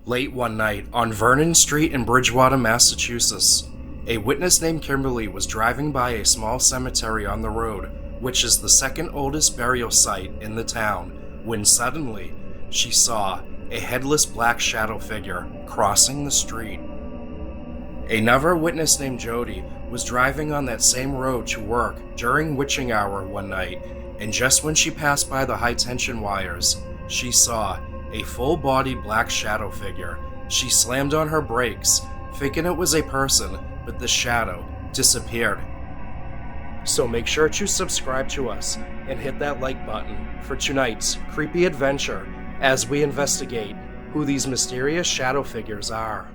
Late one night on Vernon Street in Bridgewater, Massachusetts, a witness named Kimberly was driving by a small cemetery on the road, which is the second oldest burial site in the town, when suddenly she saw a headless black shadow figure crossing the street. Another witness named Jody was driving on that same road to work during witching hour one night, and just when she passed by the high-tension wires, she saw a full-bodied black shadow figure. She slammed on her brakes, thinking it was a person, but the shadow disappeared. So make sure to subscribe to us and hit that like button for tonight's creepy adventure as we investigate who these mysterious shadow figures are.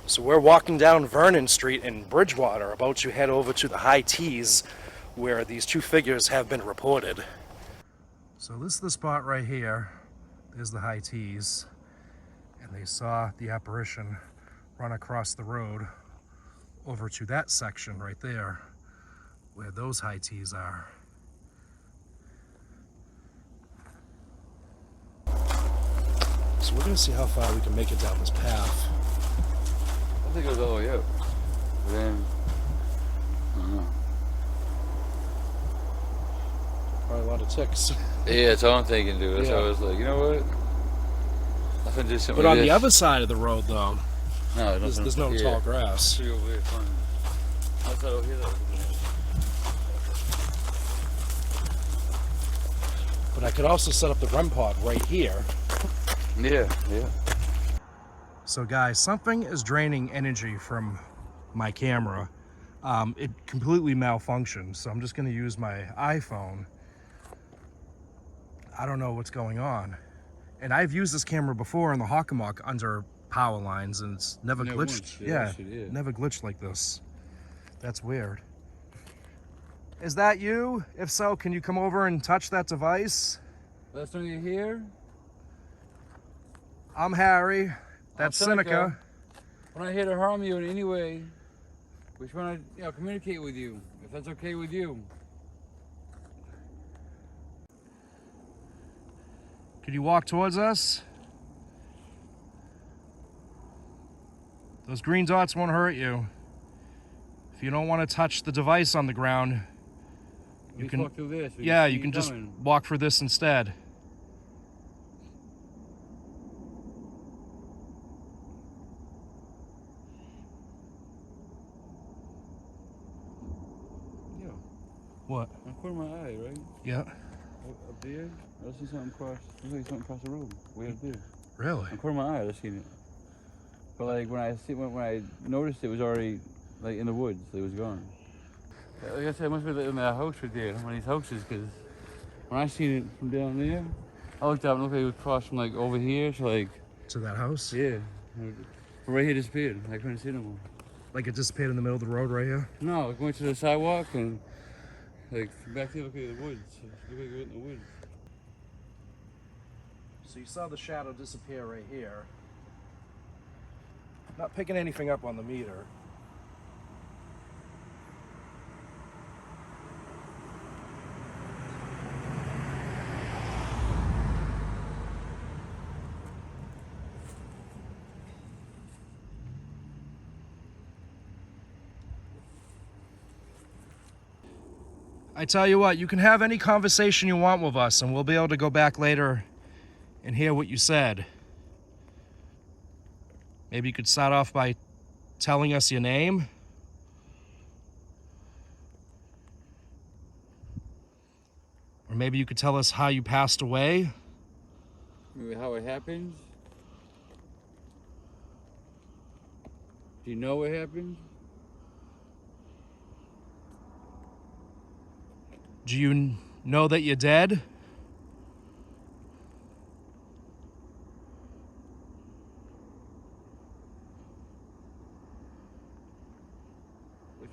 So we're walking down Vernon Street in Bridgewater, about to head over to the high T's where these two figures have been reported. So this is the spot right here. There's the high T's, and they saw the apparition run across the road over to that section right there where those high T's are. So we're gonna see how far we can make it down this path. I think it goes all the way up. But then, I don't know. Probably a lot of ticks. Yeah, that's all I'm thinking, dude. That's Yeah. why I was like, you know what? I can do something But on like the this. other side of the road, though, No, there's no tall grass. See over here, fine. That's over here, though. But I could also set up the REM pod right here. Yeah, yeah. So guys, something is draining energy from my camera. It completely malfunctioned, so I'm just gonna use my iPhone. I don't know what's going on. And I've used this camera before in the Hockomock under power lines, and it's never glitched. Yeah, yeah. Never glitched like this. That's weird. Is that you? If so, can you come over and touch that device? Last time you're here, I'm Harry. That's Seneca. We're not here to harm you in any way. We just want to, communicate with you, if that's okay with you. Could you walk towards us? Those green dots won't hurt you. If you don't want to touch the device on the ground, you can walk through this. Yeah, you can just walk through this instead. What? On the corner of my eye, right? Yeah. Up there, I see something cross. Looks like something across the road. Way up there. Really? On the corner of my eye, I seen it. But like when I noticed it was already like in the woods, it was gone. Like I said, it must be in that house right there, one of these houses, because when I seen it from down there, I looked up and looked like it was crossed from like over here to like. To that house? Yeah. But right here disappeared. I couldn't see it no more. Like it disappeared in the middle of the road right here? No, it went to the sidewalk and like back there, look at the woods. Look like it went in the woods. So you saw the shadow disappear right here. Not picking anything up on the meter. I tell you what, you can have any conversation you want with us, and we'll be able to go back later and hear what you said. Maybe you could start off by telling us your name. Or maybe you could tell us how you passed away. Maybe how it happened. Do you know what happened? Do you know that you're dead?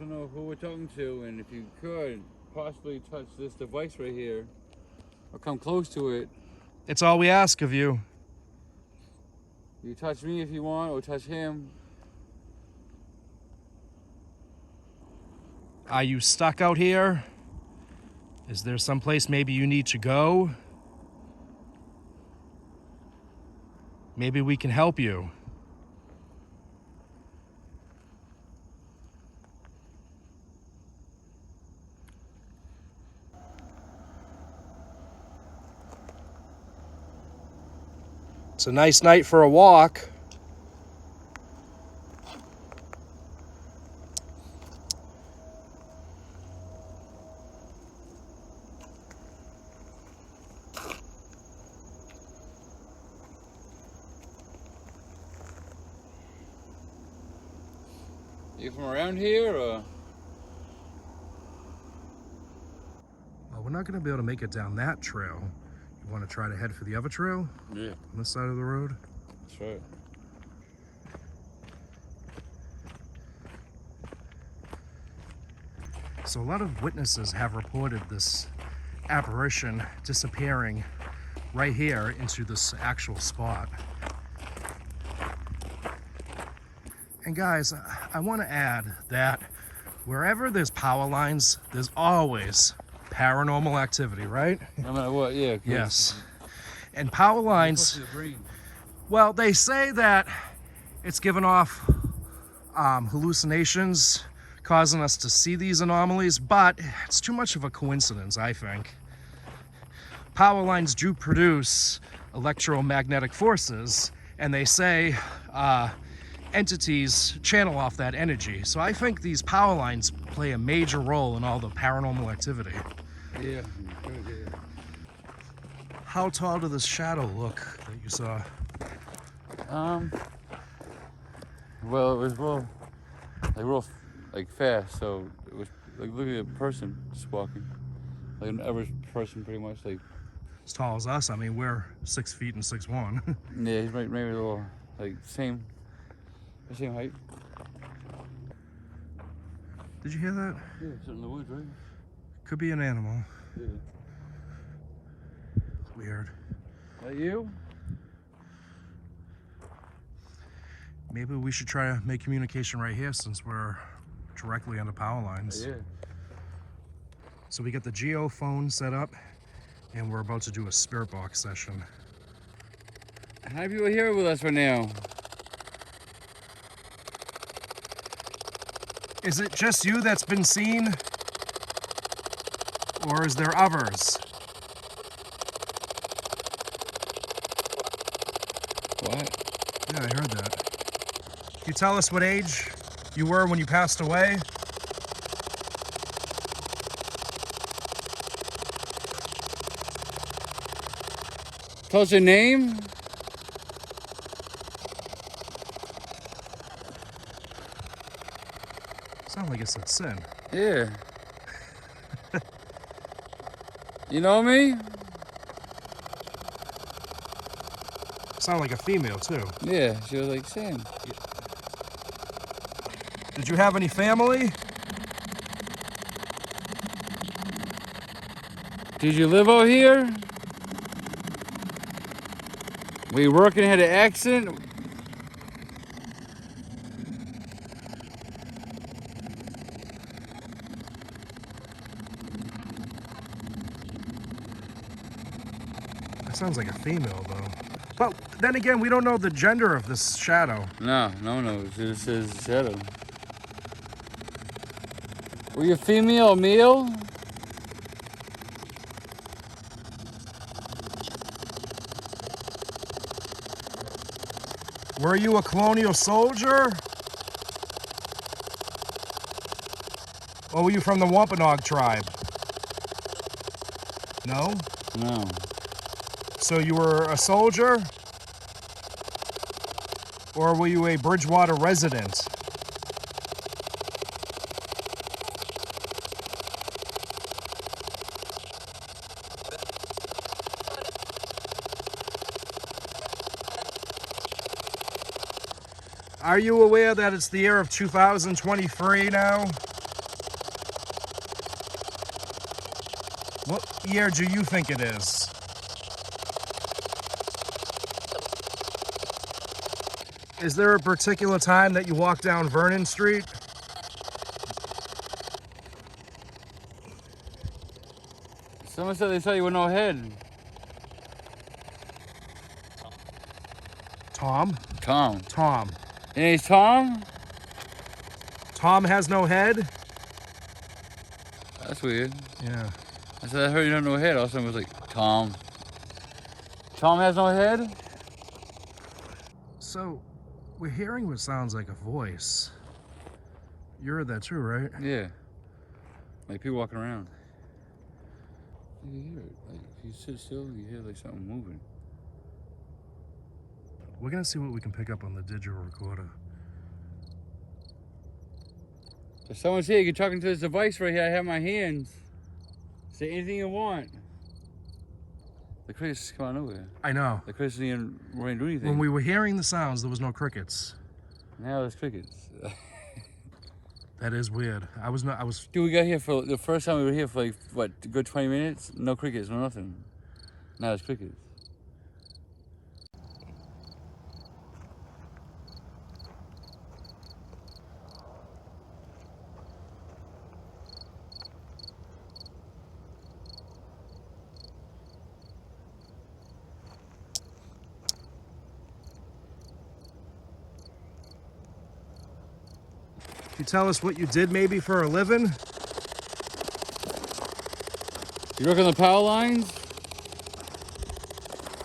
to know who we're talking to, and if you could possibly touch this device right here, or come close to it. It's all we ask of you. You touch me if you want, or touch him. Are you stuck out here? Is there someplace maybe you need to go? Maybe we can help you. It's a nice night for a walk. You from around here, or? Well, we're not going to be able to make it down that trail. You want to try to head for the other trail? Yeah. On this side of the road? That's right. So a lot of witnesses have reported this apparition disappearing right here into this actual spot. And guys, I want to add that wherever there's power lines, there's always paranormal activity, right? No matter what, yeah. Yes. And power lines, well, they say that it's given off hallucinations, causing us to see these anomalies, but it's too much of a coincidence, I think. Power lines do produce electromagnetic forces, and they say entities channel off that energy. So I think these power lines play a major role in all the paranormal activity. Yeah. How tall did this shadow look that you saw? Well, it was real fast. So it was like looking at a person just walking, like an average person, pretty much. Like As tall as us. I mean, we're 6 feet and 6'1". yeah, he's maybe a little same height. Did you hear that? Yeah, something in the woods, right? Could be an animal. Yeah. Weird. That you? Maybe we should try to make communication right here since we're directly under power lines. Yeah. So we got the Geo phone set up and we're about to do a spirit box session. How many people are here with us right now? Is it just you that's been seen? Or is there others? What? Yeah, I heard that. Can you tell us what age you were when you passed away? Tell us your name. Sound like it's a sin. Yeah. You know me? Sound like a female too. Yeah, she was like, Sam. Did you have any family? Did you live out here? Were you working, had an accident? That sounds like a female though. But then again, we don't know the gender of this shadow. No. It just says shadow. Were you female or male? Were you a colonial soldier? Or were you from the Wampanoag tribe? No? No. So you were a soldier? Or were you a Bridgewater resident? Are you aware that it's the year of 2023 now? What year do you think it is? Is there a particular time that you walk down Vernon Street? Someone said they saw you with no head. Tom? Tom. Tom. Your name's Tom? Tom has no head? That's weird. Yeah. I said, I heard you have no head. All of a sudden it was like, Tom. Tom has no head? So, we're hearing what sounds like a voice. You heard that too, right? Yeah. Like people walking around. You hear it. Like if you sit still, you hear like something moving. We're gonna see what we can pick up on the digital recorder. If someone's here, you're talking to this device right here. I have in my hands. Say anything you want. The crickets just come out of nowhere. I know. The crickets didn't even do anything. When we were hearing the sounds, there was no crickets. Now there's crickets. That is weird. I was. Dude, we got here for the first time we were here for like what, a good 20 minutes? No crickets, no nothing. Now there's crickets. Can you tell us what you did maybe for a living? You work on the power lines?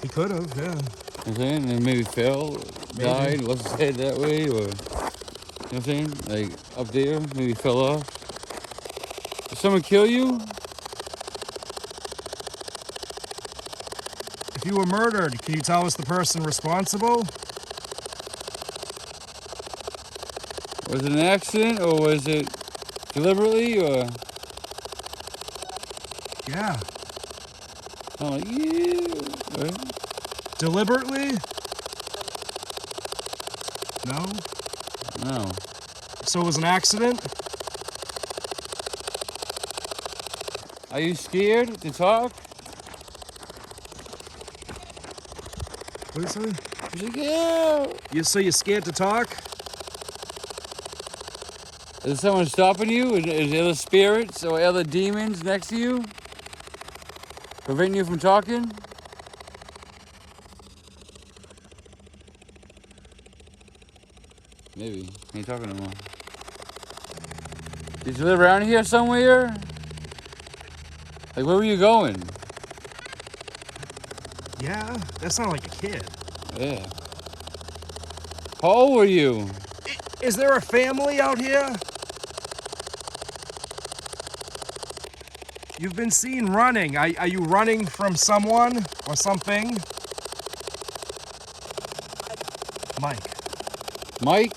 He could have, yeah. You know what I'm saying? And maybe fell, died, lost his head that way, or, you know what I'm saying? Like, up there, maybe fell off. Did someone kill you? If you were murdered, can you tell us the person responsible? Was it an accident, or was it deliberately, or? Yeah. I'm like, yeah. Right? Deliberately? No? No. So it was an accident? Are you scared to talk? What is it? He's like, yeah. So you're scared to talk? Is someone stopping you? Is there other spirits or other demons next to you? Preventing you from talking? Maybe. Ain't talking no more. Did you live around here somewhere? Like, where were you going? Yeah, that sounded like a kid. Yeah. How old were you? Is there a family out here? You've been seen running. Are you running from someone or something? Mike. Mike?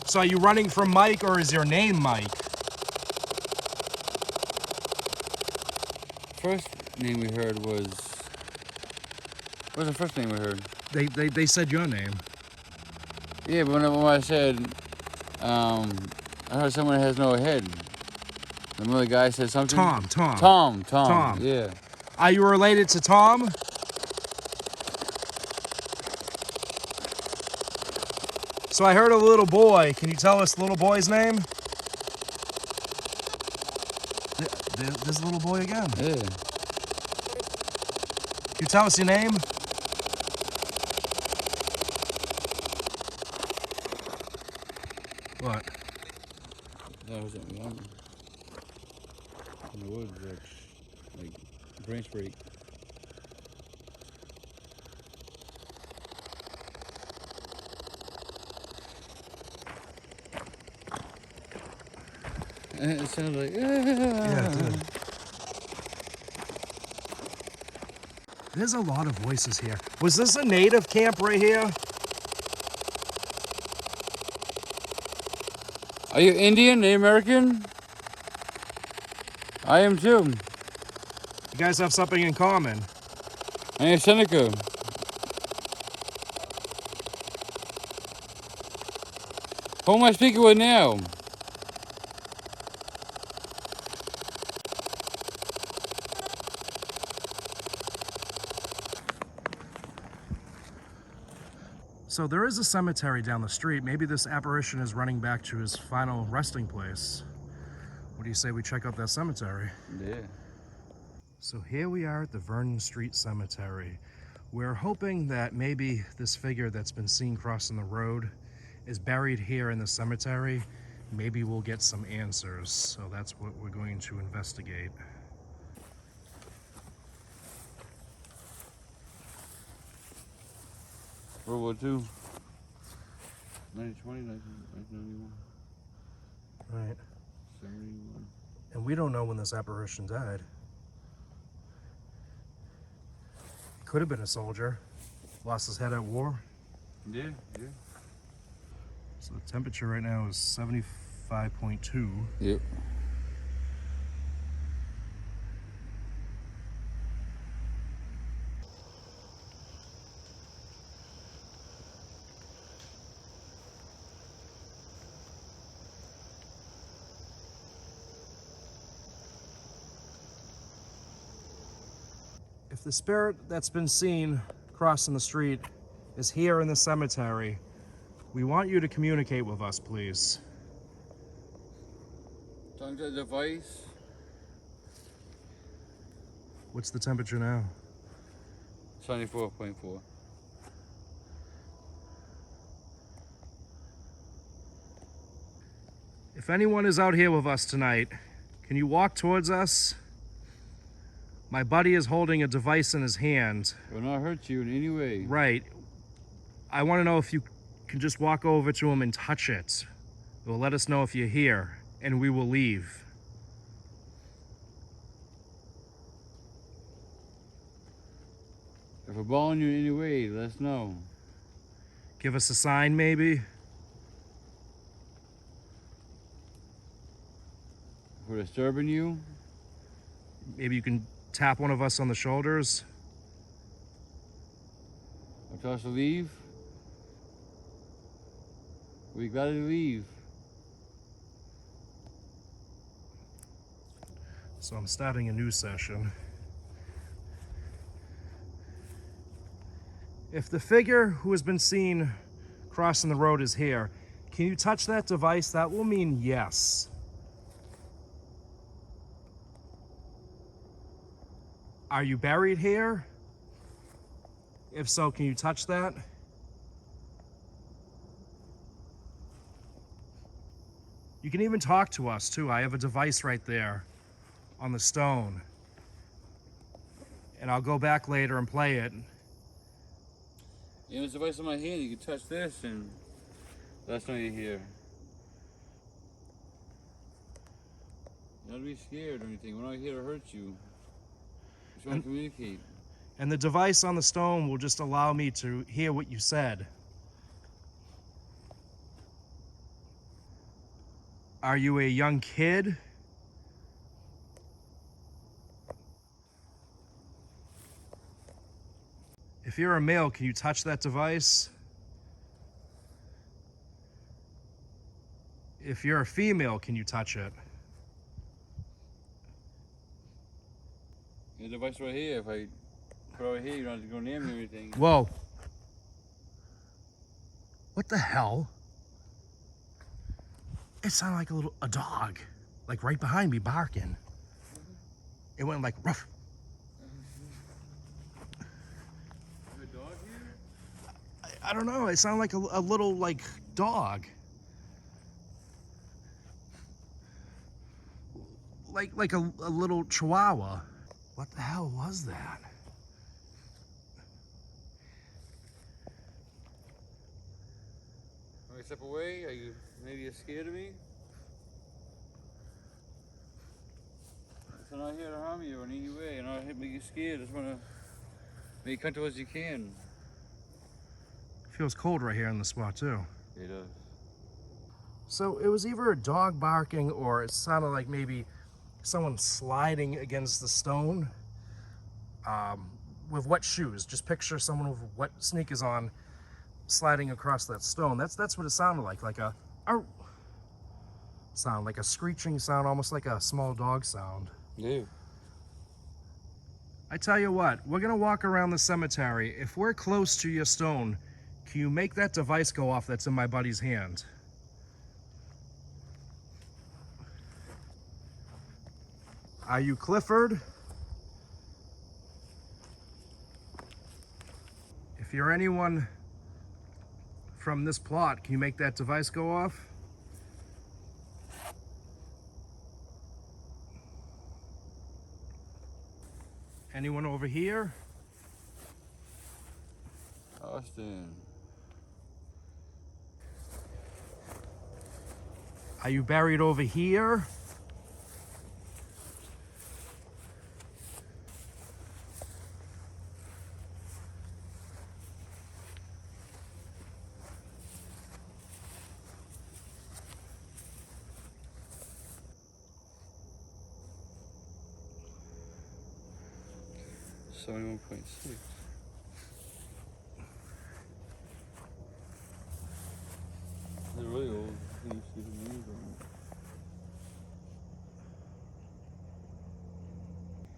So are you running from Mike, or is your name Mike? First name we heard was... What was the first name we heard? They said your name. Yeah, but when I said, I heard someone that has no head. Another guy said something? Tom. Yeah. Are you related to Tom? So I heard a little boy. Can you tell us the little boy's name? There's a little boy again. Yeah. Can you tell us your name? What? That was in the woods, like branch break. And it sounded like, Yeah, it did. There's a lot of voices here. Was this a native camp right here? Are you Indian, Native American? I am too. You guys have something in common. I am Seneca. Who am I speaking with now? So there is a cemetery down the street. Maybe this apparition is running back to his final resting place. What do you say we check out that cemetery? Yeah. So here we are at the Vernon Street Cemetery. We're hoping that maybe this figure that's been seen crossing the road is buried here in the cemetery. Maybe we'll get some answers. So that's what we're going to investigate. World War II. 1920, 1991. Right. 71. And we don't know when this apparition died. Could have been a soldier. Lost his head at war. Yeah, yeah. So the temperature right now is 75.2. Yep. If the spirit that's been seen crossing the street is here in the cemetery, we want you to communicate with us, please. Talking to the device. What's the temperature now? 74.4. If anyone is out here with us tonight, can you walk towards us? My buddy is holding a device in his hand. It will not hurt you in any way. Right. I want to know if you can just walk over to him and touch it. It will let us know if you're here, and we will leave. If we're balling you in any way, let us know. Give us a sign, maybe? If we're disturbing you, Maybe you can tap one of us on the shoulders. or tell us to leave, we gotta leave. So I'm starting a new session. If the figure who has been seen crossing the road is here, can you touch that device? That will mean yes. Are you buried here? If so, can you touch that? You can even talk to us too. I have a device right there on the stone. And I'll go back later and play it. You know, this device in my hand, you can touch this and let us know you're here. You don't be scared or anything. We're not here to hurt you. We just want to communicate. And the device on the stone will just allow me to hear what you said. Are you a young kid? If you're a male, can you touch that device? If you're a female, can you touch it? The device right here, if I put it right here, you don't have to go near me or anything. Whoa. What the hell? It sounded like a dog, like right behind me barking. It went like ruff. Is there a dog here? I don't know. It sounded like a little like dog. Like a little chihuahua. What the hell was that? Want me to step away? Are you maybe scared of me? I'm not here to harm you in any way. I'm not here to make you scared. I just want to make you comfortable as you can. Feels cold right here in the spot too. It does. So it was either a dog barking or it sounded like maybe someone sliding against the stone with wet shoes. Just picture someone with wet sneakers on sliding across that stone. That's what it sounded like a sound, like a screeching sound, almost like a small dog sound. Yeah. I tell you what, we're gonna walk around the cemetery. If we're close to your stone, Can you make that device go off that's in my buddy's hand? Are you Clifford? If you're anyone from this plot, can you make that device go off? Anyone over here? Austin. Are you buried over here? Seventy-one point six. They're really old. You see the names on them.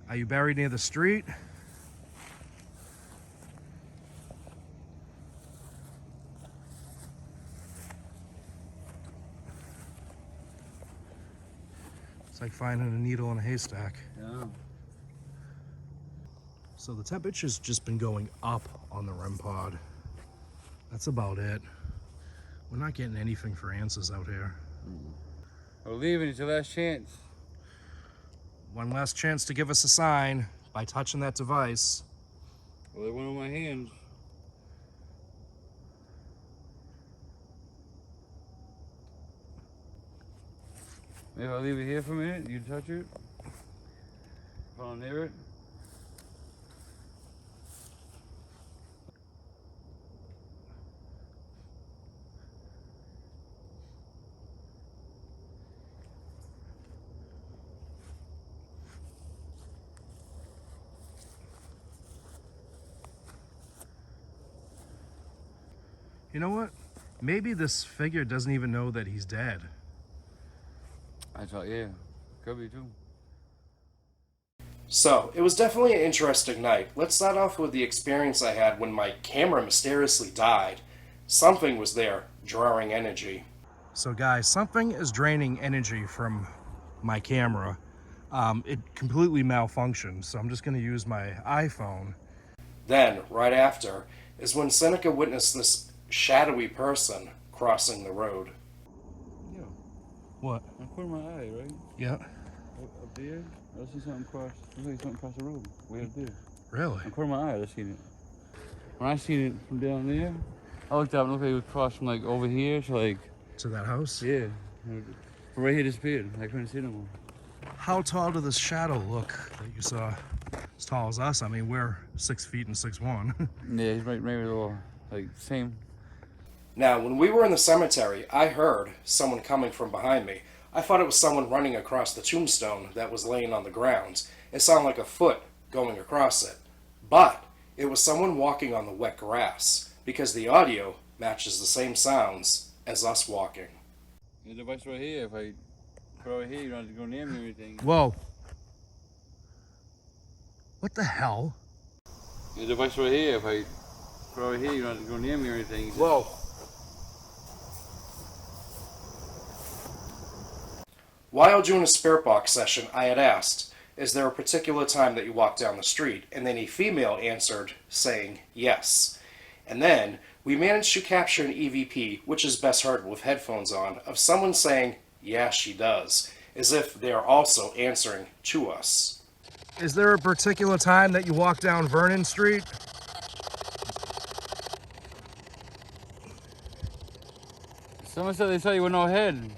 Are you buried near the street? It's like finding a needle in a haystack. Yeah. So the temperature's just been going up on the REM pod. That's about it. We're not getting anything for answers out here. We're leaving. It's your last chance. One last chance to give us a sign by touching that device. Well, they went on my hands. Maybe I'll leave it here for a minute. You touch it. If I'm near it. You know what? Maybe this figure doesn't even know that he's dead. I thought, yeah, could be too. So, it was definitely an interesting night. Let's start off with the experience I had when my camera mysteriously died. Something was there, drawing energy. So guys, something is draining energy from my camera. It completely malfunctioned, so I'm just going to use my iPhone. Then, right after, is when Seneca witnessed this shadowy person crossing the road. Yeah. What? I'm putting my eye, right? Yeah. Up there, I see something cross. Looks like something across the road. Way up there. Really? I'm putting my eye. I seen it. When I seen it from down there, I looked up and looked like it was crossed from like over here to like. To that house? Yeah. From right here disappeared. I couldn't see no more. How tall did this shadow look that you saw? As tall as us? I mean, we're 6 feet and 6'1". Yeah, he's right maybe a little like same. Now, when we were in the cemetery, I heard someone coming from behind me. I thought it was someone running across the tombstone that was laying on the ground. It sounded like a foot going across it. But it was someone walking on the wet grass, because the audio matches the same sounds as us walking. The device right here, if I put it over here, you don't have to go near me or anything. Whoa. What the hell? The device right here, if I put it over here, you don't have to go near me or anything. Whoa. While doing a spirit box session, I had asked, is there a particular time that you walk down the street? And then a female answered, saying yes. And then we managed to capture an EVP, which is best heard with headphones on, of someone saying, yeah, she does, as if they are also answering to us. Is there a particular time that you walk down Vernon Street? Someone said they saw you with no head.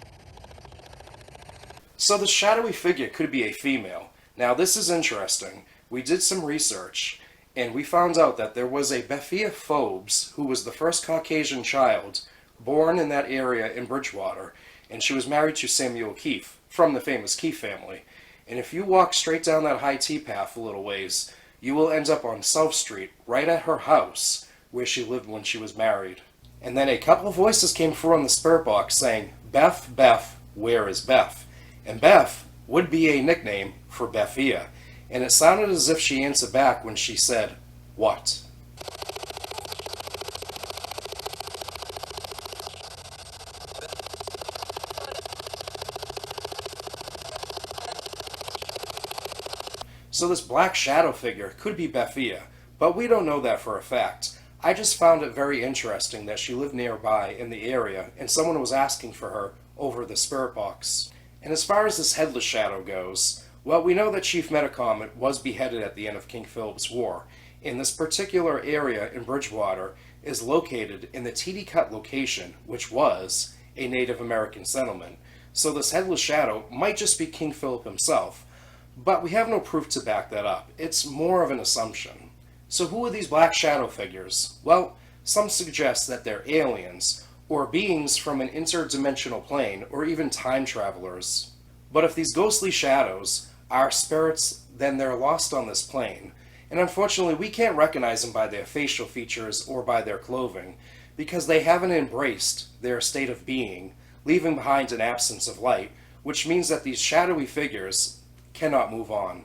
So the shadowy figure could be a female. Now this is interesting. We did some research, and we found out that there was a Bethia Phobes, who was the first Caucasian child born in that area in Bridgewater, and she was married to Samuel Keefe, from the famous Keefe family. And if you walk straight down that high tea path a little ways, you will end up on South Street, right at her house, where she lived when she was married. And then a couple of voices came through on the spirit box saying, Beth, Beth, where is Beth? And Beth would be a nickname for Bethia, and it sounded as if she answered back when she said, what? So this black shadow figure could be Bethia, but we don't know that for a fact. I just found it very interesting that she lived nearby in the area and someone was asking for her over the spirit box. And as far as this headless shadow goes, well, we know that Chief Metacom was beheaded at the end of King Philip's War, and this particular area in Bridgewater is located in the TD Cut location, which was a Native American settlement. So this headless shadow might just be King Philip himself, but we have no proof to back that up. It's more of an assumption. So who are these black shadow figures? Well, some suggest that they're aliens, or beings from an interdimensional plane, or even time travelers. But if these ghostly shadows are spirits, then they're lost on this plane, and unfortunately we can't recognize them by their facial features or by their clothing, because they haven't embraced their state of being, leaving behind an absence of light, which means that these shadowy figures cannot move on.